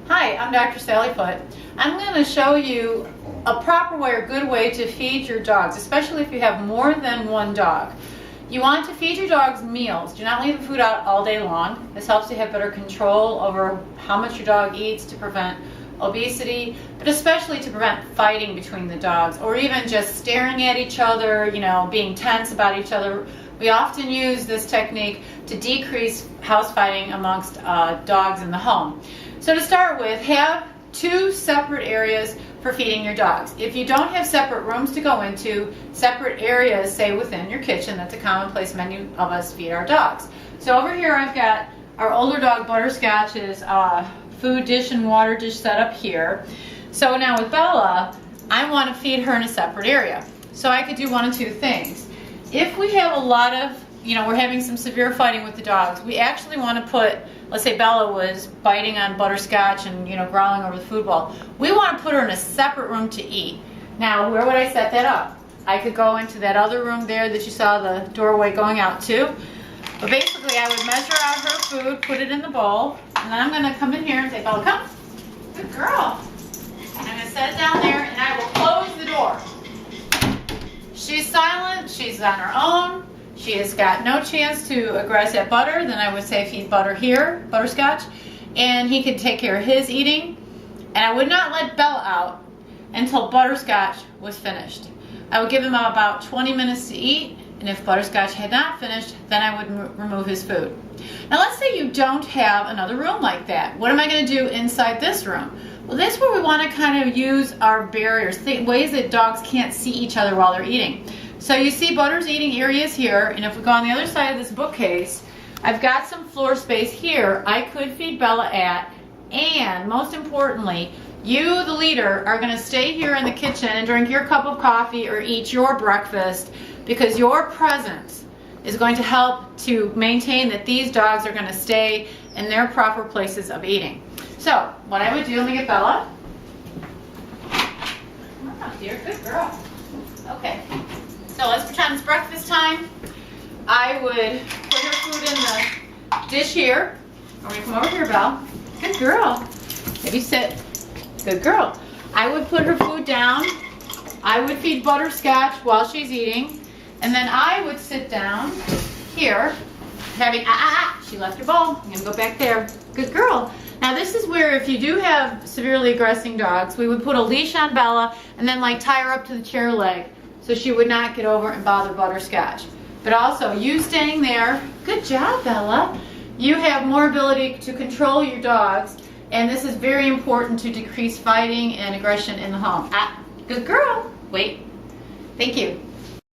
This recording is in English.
Hi, I'm Dr. Sally Foote. I'm going to show you a proper way or good way to feed your dogs, especially if you have more than one dog. You want to feed your dogs meals. Do not leave the food out all day long. This helps you have better control over how much your dog eats to prevent obesity, but especially to prevent fighting between the dogs or even just staring at each other, being tense about each other. We often use this technique to decrease house fighting amongst dogs in the home. So to start with, have two separate areas for feeding your dogs. If you don't have separate rooms to go into, separate areas, say within your kitchen, that's a commonplace menu of us feed our dogs. So over here I've got our older dog Butterscotch's food dish and water dish set up here. So now with Bella, I want to feed her in a separate area. So I could do one of two things. If we have a lot of, we're having some severe fighting with the dogs, we actually want to put, let's say Bella was biting on Butterscotch and growling over the food bowl. We want to put her in a separate room to eat. Now, where would I set that up? I could go into that other room there that you saw the doorway going out to. But basically, I would measure out her food, put it in the bowl, and then I'm going to come in here and say, Bella, come. Good girl. I'm going to set it down there, and I will close the door. She's silent. She's on her own. She has got no chance to aggress at Butter. Then I would say feed Butter here, Butterscotch, and he could take care of his eating. And I would not let Bella out until Butterscotch was finished. I would give him about 20 minutes to eat, and if Butterscotch had not finished, then I would remove his food. Now let's say you don't have another room like that. What am I going to do inside this room? Well, that's where we want to kind of use our barriers, ways that dogs can't see each other while they're eating. So you see Butter's eating areas here, and if we go on the other side of this bookcase, I've got some floor space here I could feed Bella at, and most importantly, you, the leader, are going to stay here in the kitchen and drink your cup of coffee or eat your breakfast, because your presence is going to help to maintain that these dogs are going to stay in their proper places of eating. So, what I would do, let me get Bella. Oh, dear, good girl. Okay. So let's pretend it's breakfast time. I would put her food in the dish here. I'm going to come over here, Belle. Good girl. Maybe sit. Good girl. I would put her food down. I would feed Butterscotch while she's eating. And then I would sit down here, having, she left her bowl. I'm going to go back there. Good girl. Now this is where if you do have severely aggressing dogs, we would put a leash on Bella and then tie her up to the chair leg, so she would not get over and bother Butterscotch. But also, you staying there, good job, Bella. You have more ability to control your dogs, and this is very important to decrease fighting and aggression in the home. Good girl. Wait. Thank you.